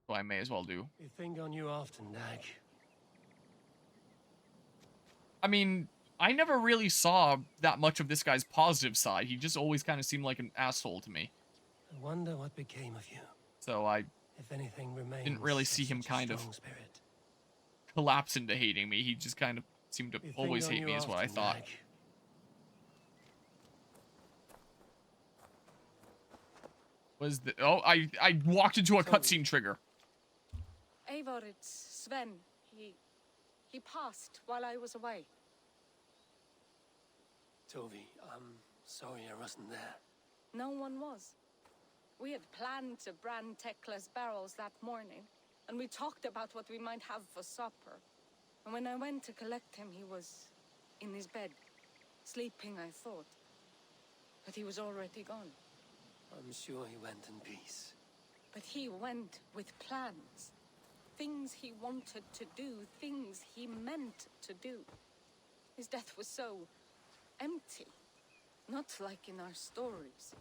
so I may as well do. We think on you often, Dag. I mean, I never really saw that much of this guy's positive side. He just always kind of seemed like an asshole to me. I wonder what became of you. So I If anything remains didn't really of see him such a kind of strong spirit. collapse into hating me. He just kind of seemed to We think always on hate you me is what I often, thought. Dag. Was the I walked into a cutscene trigger. Eivor, it's Sven. He passed while I was away. Tovi, I'm sorry I wasn't there. No one was. We had planned to brand Tekla's barrels that morning, and we talked about what we might have for supper. And when I went to collect him, he was in his bed, sleeping, I thought. But he was already gone. I'm sure he went in peace. But he went with plans. Things he wanted to do, things he meant to do. His death was so empty, not like in our stories.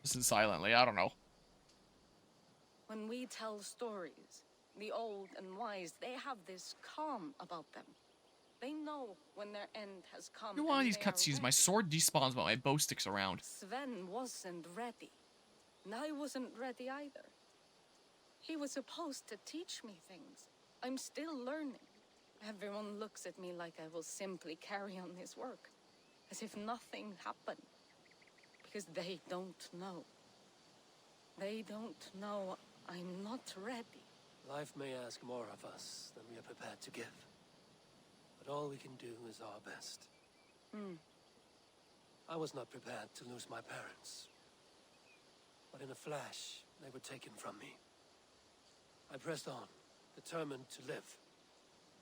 Listen silently, I don't know. When we tell stories, the old and wise, they have this calm about them. They know when their end has come. You're one of these and they are cutscenes. My ready. sword despawns, but my bow sticks around. Sven wasn't ready. And I wasn't ready either. He was supposed to teach me things. I'm still learning. Everyone looks at me like I will simply carry on his work. As if nothing happened. Because they don't know. They don't know I'm not ready. Life may ask more of us than we are prepared to give. But all we can do is our best. I was not prepared to lose my parents. But in a flash, they were taken from me. I pressed on, determined to live.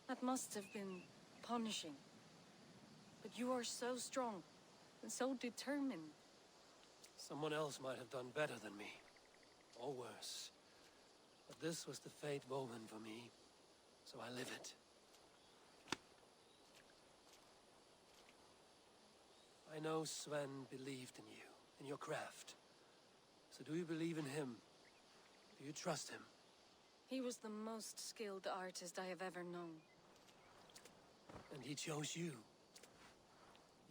That must have been punishing. But you are so strong and so determined. Someone else might have done better than me. Or worse. But this was the fate woven for me, so I live it. I know Sven believed in you, in your craft. So do you believe in him? Do you trust him? He was the most skilled artist I have ever known. And he chose you.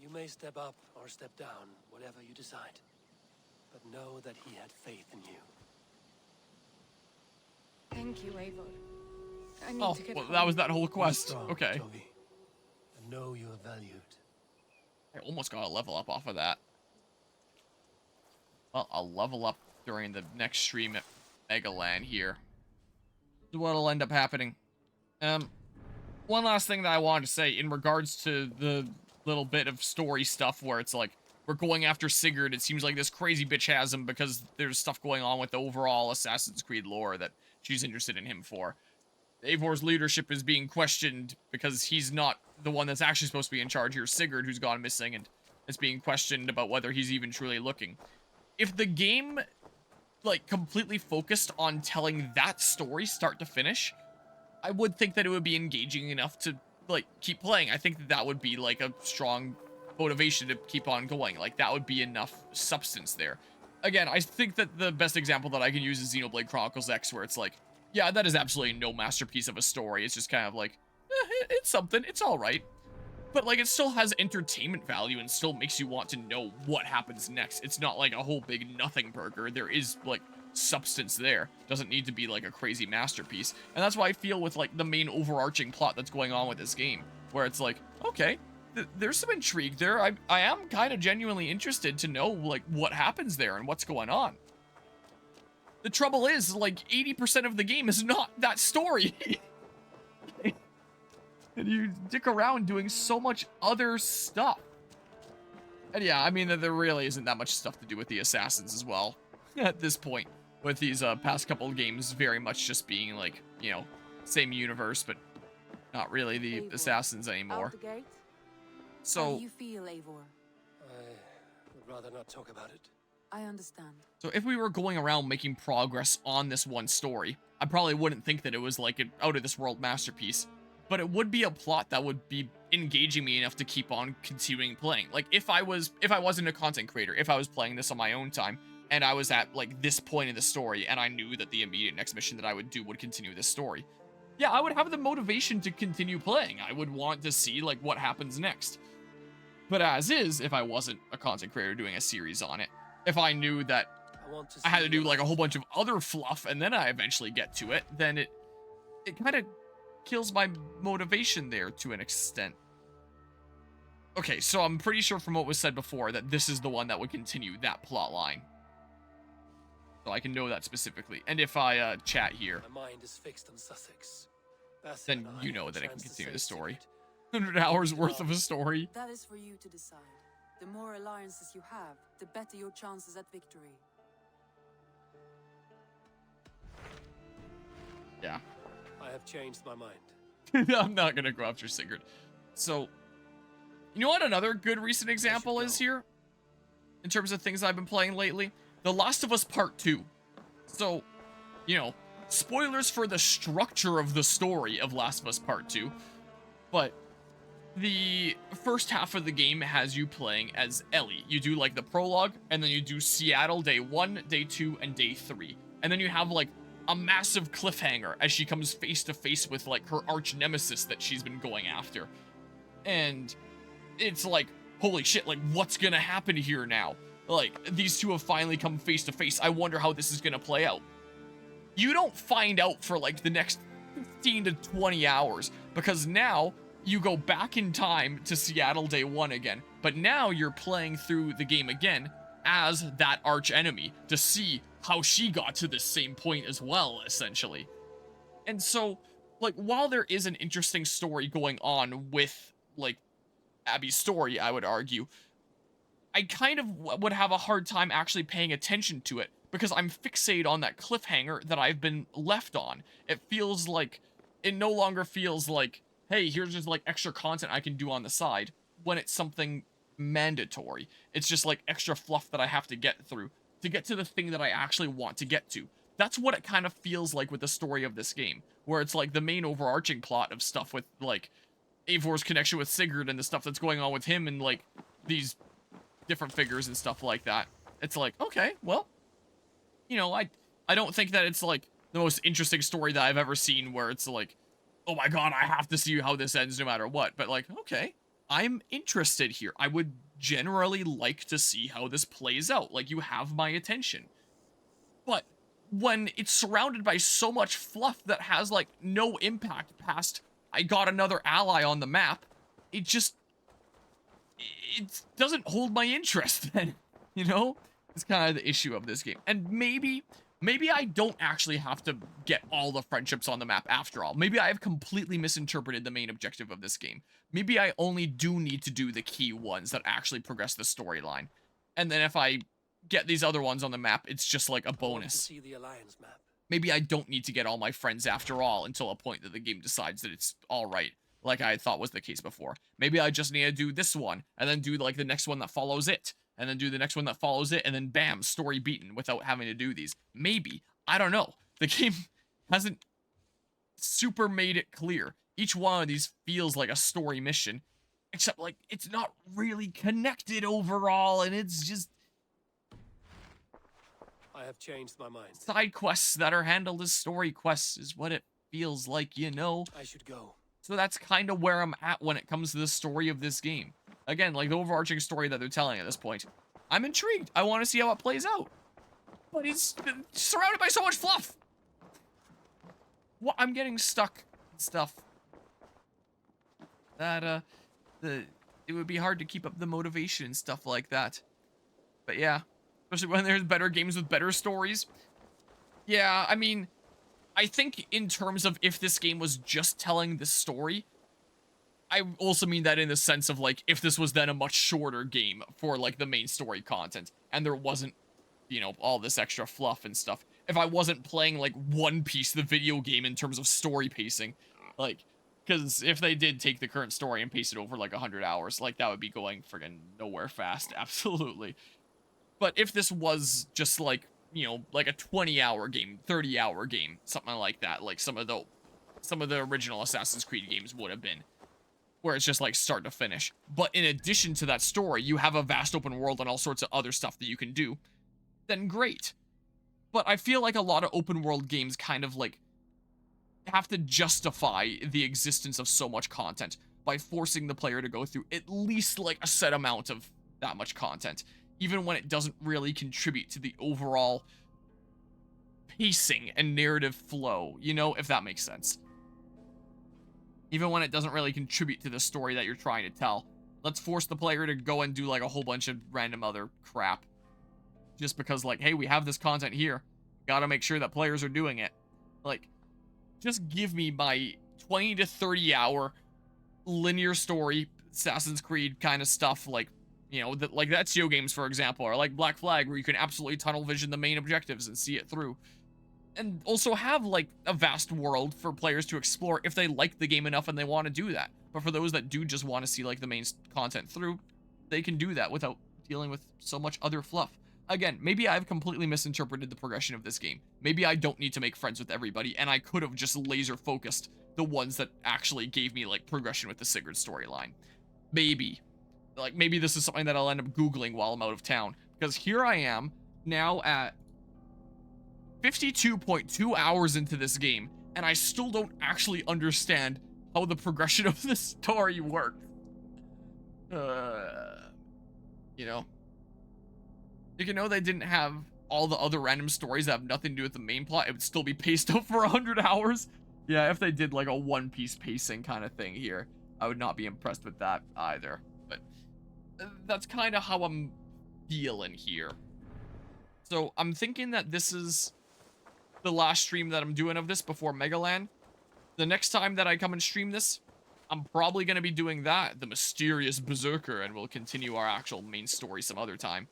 You may step up or step down, whatever you decide. But know that he had faith in you. Thank you, Eivor. I need Oh, to get well, home. that was that whole Be quest. strong, Okay. Toby. And know you are valued. I almost got a level up off of that. Well, I'll level up during the next stream at Megaland here. Is what'll end up happening. One last thing that I wanted to say in regards to the little bit of story stuff where it's like, we're going after Sigurd. It seems like this crazy bitch has him because there's stuff going on with the overall Assassin's Creed lore that she's interested in him for. Eivor's leadership is being questioned because he's not the one that's actually supposed to be in charge here. Sigurd, who's gone missing, and is being questioned about whether he's even truly looking. If the game, like, completely focused on telling that story start to finish, I would think that it would be engaging enough to, like, keep playing. I think that that would be, like, a strong motivation to keep on going. Like, that would be enough substance there. Again, I think that the best example that I can use is Xenoblade Chronicles X, where it's like, yeah, that is absolutely no masterpiece of a story. It's just kind of like, it's something. It's all right. But, like, it still has entertainment value and still makes you want to know what happens next. It's not like a whole big nothing burger. There is, like, substance there. Doesn't need to be, like, a crazy masterpiece. And that's why I feel with, like, the main overarching plot that's going on with this game. Where it's like, okay, there's some intrigue there. I am kind of genuinely interested to know, like, what happens there and what's going on. The trouble is, like, 80% of the game is not that story. And you dick around doing so much other stuff. And yeah, I mean, there really isn't that much stuff to do with the assassins as well. At this point. With these past couple of games very much just being, like, you know, same universe, but not really the Eivor, assassins anymore. Out the gate? How So, do you feel, Eivor? I would rather not talk about it. I understand. so if we were going around making progress on this one story, I probably wouldn't think that it was like an out-of-this-world masterpiece. But it would be a plot that would be engaging me enough to keep on continuing playing. Like if I wasn't a content creator, if I was playing this on my own time and I was at like this point in the story and I knew that the immediate next mission that I would do would continue this story, yeah, I would have the motivation to continue playing. I would want to see like what happens next. But as is, if I wasn't a content creator doing a series on it, if I knew that I had to do like a whole bunch of other fluff and then I eventually get to it, then it kind of kills my motivation there to an extent. Okay, so I'm pretty sure from what was said before that this is the one that would continue that plot line. So I can know that specifically. And if I chat here, My mind is fixed on Sussex. then you know that it can continue the story. 100 hours worth of a story. That is for you to decide. The more alliances you have, the better your chances at victory. Yeah. I have changed my mind. I'm not gonna go after Sigurd. So, you know what another good recent example is here? In terms of things I've been playing lately? The Last of Us Part 2. So, you know, spoilers for the structure of the story of Last of Us Part 2. But the first half of the game has you playing as Ellie. You do like the prologue, and then you do Seattle day 1, day 2, and day 3. And then you have like a massive cliffhanger as she comes face to face with like her arch nemesis that she's been going after. And it's like, holy shit, like what's gonna happen here now? Like these two have finally come face to face. I wonder how this is gonna play out. You don't find out for like the next 15 to 20 hours because now you go back in time to Seattle day 1 again, but now you're playing through the game again as that arch enemy to see how she got to this same point as well, essentially. And so, like, while there is an interesting story going on with, like, Abby's story, I would argue, I kind of would have a hard time actually paying attention to it because I'm fixated on that cliffhanger that I've been left on. It feels like, it no longer feels like, hey, here's just, like, extra content I can do on the side when it's something mandatory. It's just, like, extra fluff that I have to get through to get to the thing that I actually want to get to. That's what it kind of feels like with the story of this game, where it's like the main overarching plot of stuff with like Eivor's connection with Sigurd and the stuff that's going on with him and like these different figures and stuff like that. It's like, okay, well, you know, I don't think that it's like the most interesting story that I've ever seen where it's like, oh my god, I have to see how this ends no matter what. But like, okay, I'm interested here. I would generally like to see how this plays out. Like, you have my attention. But when it's surrounded by so much fluff that has, like, no impact past I got another ally on the map, it doesn't hold my interest then, you know? It's kind of the issue of this game. And maybe I don't actually have to get all the friendships on the map after all. Maybe I have completely misinterpreted the main objective of this game. Maybe I only do need to do the key ones that actually progress the storyline. And then if I get these other ones on the map, it's just like a bonus. See the alliance map. Maybe I don't need to get all my friends after all until a point that the game decides that it's alright, like I thought was the case before. Maybe I just need to do this one, and then do like the next one that follows it, and then do the next one that follows it, and then bam, story beaten without having to do these. Maybe. I don't know. The game hasn't super made it clear. Each one of these feels like a story mission, except like it's not really connected overall, and it's just I have changed my mind. side quests that are handled as story quests is what it feels like, you know? I should go. So that's kind of where I'm at when it comes to the story of this game. Again, like the overarching story that they're telling at this point. I'm intrigued. I want to see how it plays out. But it's surrounded by so much fluff. What? I'm getting stuck in stuff. That, it would be hard to keep up the motivation and stuff like that. But yeah, especially when there's better games with better stories. Yeah, I mean, I think in terms of if this game was just telling the story, I also mean that in the sense of, like, if this was then a much shorter game for, like, the main story content, and there wasn't, you know, all this extra fluff and stuff. If I wasn't playing, like, One Piece, the video game, in terms of story pacing, like, because if they did take the current story and pace it over, like, 100 hours, like, that would be going friggin' nowhere fast, absolutely. But if this was just, like, you know, like a 20-hour game, 30-hour game, something like that, like some of the original Assassin's Creed games would have been, where it's just like start to finish. But in addition to that story, you have a vast open world and all sorts of other stuff that you can do, then great. But I feel like a lot of open world games kind of like have to justify the existence of so much content by forcing the player to go through at least like a set amount of that much content, even when it doesn't really contribute to the overall pacing and narrative flow, you know, if that makes sense. Even when it doesn't really contribute to the story that you're trying to tell. Let's force the player to go and do like a whole bunch of random other crap. Just because like, hey, we have this content here. Gotta make sure that players are doing it. Like, just give me my 20 to 30 hour linear story, Assassin's Creed kind of stuff, like, you know, that like that Ezio games, for example, or like Black Flag, where you can absolutely tunnel vision the main objectives and see it through. And also have like a vast world for players to explore if they like the game enough and they want to do that. But for those that do just want to see like the main content through, they can do that without dealing with so much other fluff. Again, maybe I've completely misinterpreted the progression of this game. Maybe I don't need to make friends with everybody, and I could have just laser focused the ones that actually gave me like progression with the Sigurd storyline. Maybe. Like, maybe this is something that I'll end up Googling while I'm out of town. Because here I am, now at 52.2 hours into this game, and I still don't actually understand how the progression of the story works. You know? You know, they didn't have all the other random stories that have nothing to do with the main plot, it would still be paced out for 100 hours. Yeah, if they did like a One Piece pacing kind of thing here, I would not be impressed with that either. But that's kind of how I'm feeling here. So I'm thinking that this is the last stream that I'm doing of this before Megaland. The next time that I come and stream this, I'm probably going to be doing that, the mysterious Berserker, and we'll continue our actual main story some other time.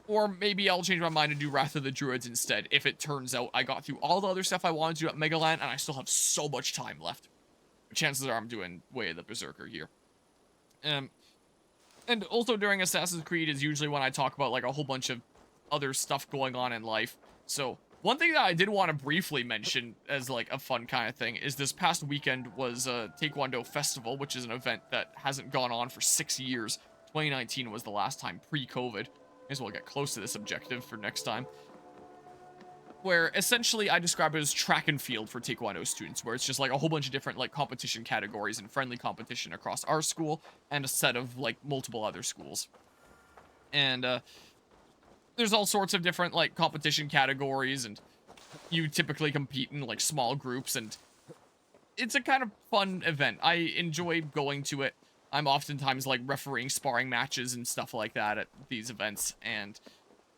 Or maybe I'll change my mind and do Wrath of the Druids instead, if it turns out I got through all the other stuff I wanted to do at Megaland, and I still have so much time left. Chances are I'm doing Way of the Berserker here. And also during Assassin's Creed is usually when I talk about like a whole bunch of other stuff going on in life. So one thing that I did want to briefly mention as like a fun kind of thing is this past weekend was a TaeKwonDo Festival, which is an event that hasn't gone on for 6 years. 2019 was the last time pre-COVID. May as well get close to this objective for next time. Where essentially I describe it as track and field for TaeKwonDo students, where it's just like a whole bunch of different like competition categories and friendly competition across our school and a set of like multiple other schools. And there's all sorts of different like competition categories, and you typically compete in like small groups, and it's a kind of fun event. I enjoy going to it. I'm oftentimes like refereeing sparring matches and stuff like that at these events, and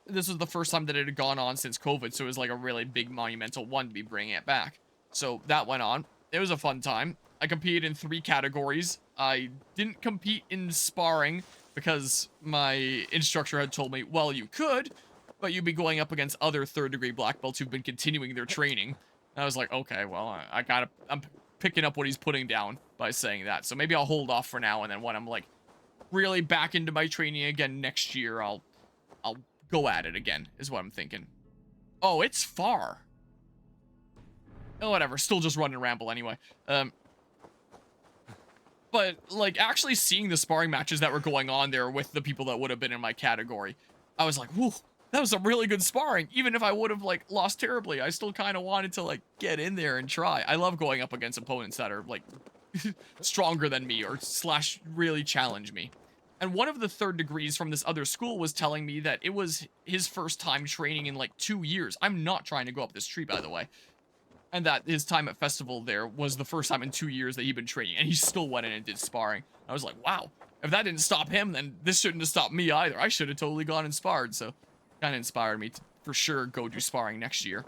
this was the first time that it had gone on since COVID, so it was like a really big monumental one to be bringing it back. So that went on. It was a fun time. I competed in 3 categories. I didn't compete in sparring because my instructor had told me, well, you could, but you'd be going up against other 3rd degree black belts who've been continuing their training. And I was like, okay, well, I'm picking up what he's putting down by saying that. So maybe I'll hold off for now, and then when I'm like really back into my training again next year, I'll go at it again, is what I'm thinking. Oh, it's far. Oh, whatever, still just run and ramble anyway. But like actually seeing the sparring matches that were going on there with the people that would have been in my category, I was like, whew, that was a really good sparring. Even if I would have like lost terribly, I still kind of wanted to like get in there and try. I love going up against opponents that are like stronger than me or slash really challenge me. And one of the 3rd degrees from this other school was telling me that it was his first time training in like 2 years. I'm not trying to go up this tree, by the way. And that his time at festival there was the first time in 2 years that he'd been training, and he still went in and did sparring. I was like, wow, if that didn't stop him, then this shouldn't have stopped me either. I should have totally gone and sparred. So kind of inspired me to for sure go do sparring next year.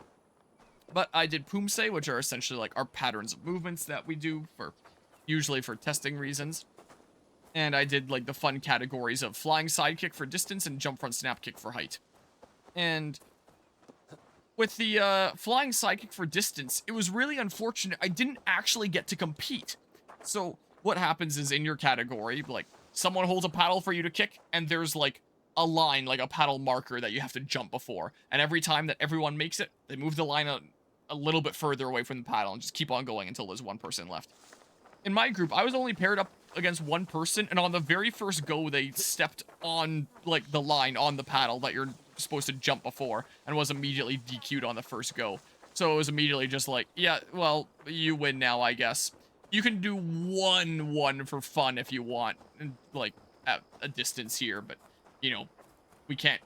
But I did Pumse, which are essentially like our patterns of movements that we do for usually for testing reasons. And I did like the fun categories of flying sidekick for distance and jump front snap kick for height. And with the flying sidekick for distance, it was really unfortunate. I didn't actually get to compete. So what happens is in your category, like someone holds a paddle for you to kick, and there's like a line, like a paddle marker that you have to jump before. And every time that everyone makes it, they move the line a little bit further away from the paddle and just keep on going until there's one person left. in my group, I was only paired up against one person, and on the very first go, they stepped on, like, the line on the paddle that you're supposed to jump before, and was immediately DQ'd on the first go. So it was immediately just like, yeah, well, you win now, I guess. You can do 1-1 for fun if you want, and, like, at a distance here, but, you know, we can't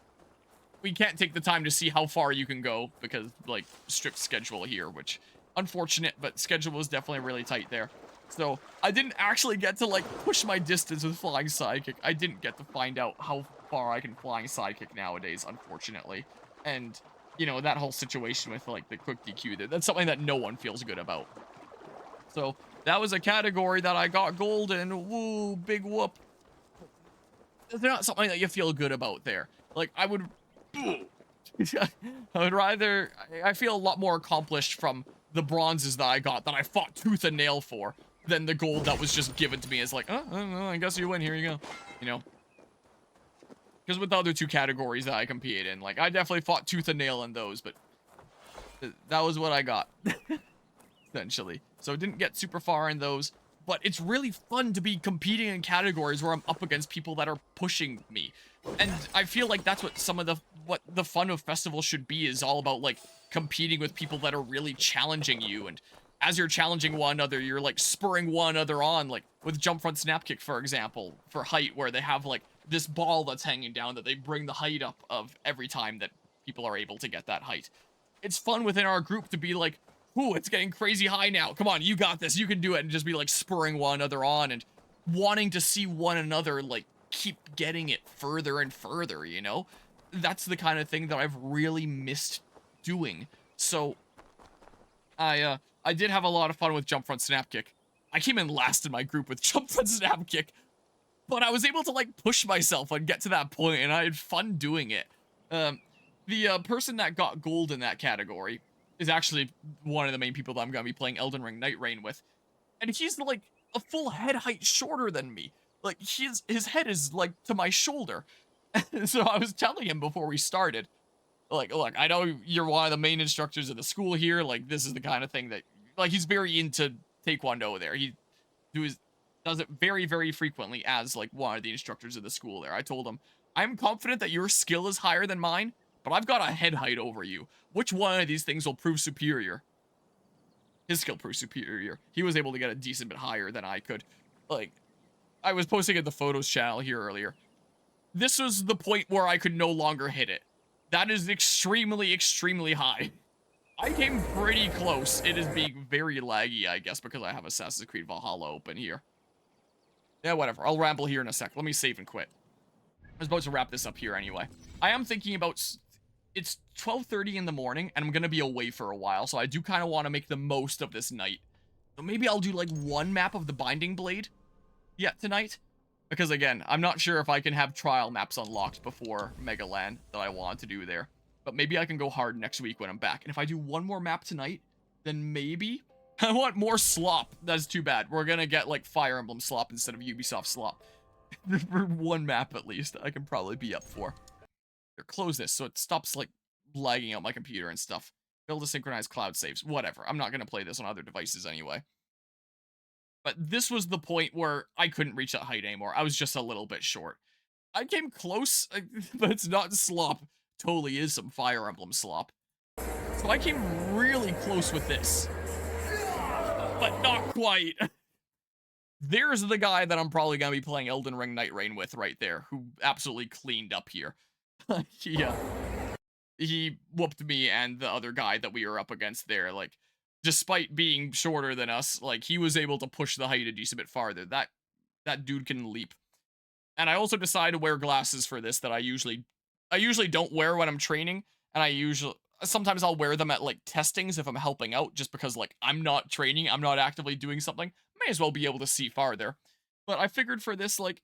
take the time to see how far you can go because, like, strict schedule here, which, unfortunate, but schedule was definitely really tight there. So, I didn't actually get to, like, push my distance with flying sidekick. I didn't get to find out how far I can flying sidekick nowadays, unfortunately. And, you know, that whole situation with, like, the quick DQ there, that's something that no one feels good about. So, that was a category that I got gold in. Woo, big whoop. It's not something that you feel good about there. Like, I would rather, I feel a lot more accomplished from the bronzes that I got, that I fought tooth and nail for, than the gold that was just given to me as like, oh, I guess you win, here you go, you know? Because with the other two categories that I competed in, like, I definitely fought tooth and nail in those, but that was what I got, essentially. So didn't get super far in those, but it's really fun to be competing in categories where I'm up against people that are pushing me. And I feel like that's what what the fun of festivals should be, is all about, like, competing with people that are really challenging you, and as you're challenging one another, you're, like, spurring one another on, like, with jump front snap kick, for example, for height, where they have, like, this ball that's hanging down that they bring the height up of every time that people are able to get that height. It's fun within our group to be like, ooh, it's getting crazy high now. Come on, you got this. You can do it. And just be, like, spurring one another on and wanting to see one another, like, keep getting it further and further, you know? That's the kind of thing that I've really missed doing. So, I did have a lot of fun with jump front snap kick. I came in last in my group with jump front snap kick, but I was able to, like, push myself and get to that point, and I had fun doing it. The person that got gold in that category is actually one of the main people that I'm going to be playing Elden Ring Night Rain with. And he's, like, a full head height shorter than me. Like, his head is, like, to my shoulder. So I was telling him before we started, like, look, I know you're one of the main instructors of the school here. Like, this is the kind of thing that, like, he's very into TaeKwonDo there. He does it very, very frequently as, like, one of the instructors of the school there. I told him, I'm confident that your skill is higher than mine, but I've got a head height over you. Which one of these things will prove superior? His skill proved superior. He was able to get a decent bit higher than I could. Like, I was posting at the photos channel here earlier. This was the point where I could no longer hit it. That is extremely, extremely high. I came pretty close. It is being very laggy, I guess, because I have Assassin's Creed Valhalla open here. Yeah, whatever. I'll ramble here in a sec. Let me save and quit. I was about to wrap this up here anyway. I am thinking about... It's 12:30 in the morning, and I'm going to be away for a while, so I do kind of want to make the most of this night. So maybe I'll do, like, one map of the Binding Blade yet tonight. Because, again, I'm not sure if I can have trial maps unlocked before Megaland that I want to do there. But maybe I can go hard next week when I'm back. And if I do one more map tonight, then maybe... I want more slop. That's too bad. We're going to get, like, Fire Emblem slop instead of Ubisoft slop. For one map, at least, I can probably be up for. Here, close this so it stops, like, lagging out my computer and stuff. Build to synchronize cloud saves. Whatever. I'm not going to play this on other devices anyway. But this was the point where I couldn't reach that height anymore. I was just a little bit short. I came close, but it's not slop. Totally is some Fire Emblem slop. So I came really close with this. But not quite. There's the guy that I'm probably going to be playing Elden Ring Night Rain with right there, who absolutely cleaned up here. He whooped me and the other guy that we were up against there, like, despite being shorter than us, like, he was able to push the height a decent bit farther. That dude can leap. And I also decided to wear glasses for this that I usually don't wear when I'm training, and sometimes I'll wear them at, like, testings if I'm helping out, just because, like, I'm not training, I'm not actively doing something, may as well be able to see farther. But I figured for this, like,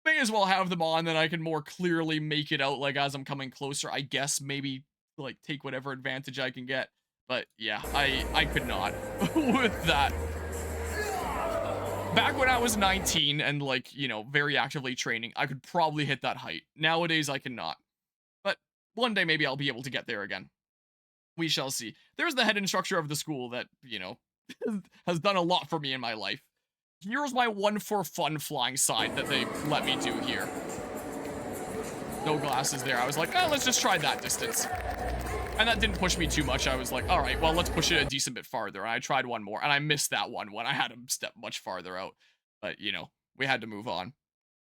may as well have them on, then I can more clearly make it out, like, as I'm coming closer, I guess, maybe, like, take whatever advantage I can get. But, yeah, I could not with that. Back when I was 19 and, like, you know, very actively training, I could probably hit that height. Nowadays, I cannot. But one day, maybe I'll be able to get there again. We shall see. There's the head instructor of the school that, you know, has done a lot for me in my life. Here's my one for fun flying side that they let me do here. No glasses there. I was like, oh, let's just try that distance. And that didn't push me too much. I was like, all right, well, let's push it a decent bit farther. And I tried one more, and I missed that one when I had him step much farther out. But, you know, we had to move on.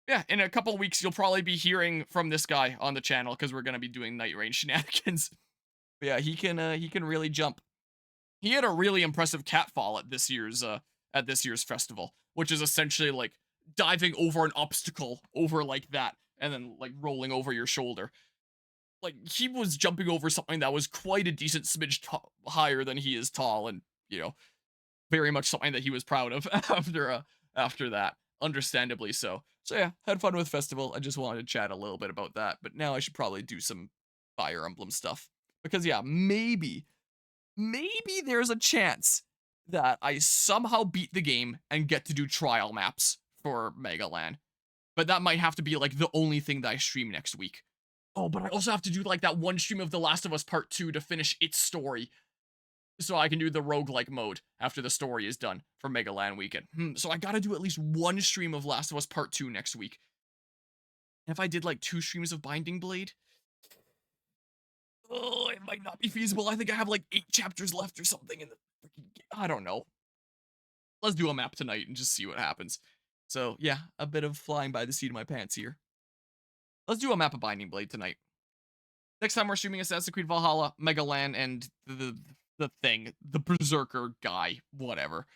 Yeah, in a couple weeks, you'll probably be hearing from this guy on the channel because we're going to be doing night range shenanigans. But yeah, he can really jump. He had a really impressive catfall at this year's festival, which is essentially like diving over an obstacle over like that and then like rolling over your shoulder. Like he was jumping over something that was quite a decent smidge higher than he is tall, and you know, very much something that he was proud of after that, understandably so. So yeah, had fun with festival. I just wanted to chat a little bit about that, but now I should probably do some Fire Emblem stuff because yeah, maybe there's a chance that I somehow beat the game and get to do trial maps for Megaland. But that might have to be like the only thing that I stream next week. Oh, but I also have to do like that one stream of The Last of Us Part 2 to finish its story. So I can do the roguelike mode after the story is done for Megaland weekend. So I gotta do at least one stream of Last of Us Part 2 next week. And if I did like 2 streams of Binding Blade, oh, it might not be feasible. I think I have like 8 chapters left or something in the freaking game. I don't know. Let's do a map tonight and just see what happens. So yeah, a bit of flying by the seat of my pants here. Let's do a map of Binding Blade tonight. Next time we're streaming Assassin's Creed Valhalla, Megaland, and the thing, the Berserker guy, whatever.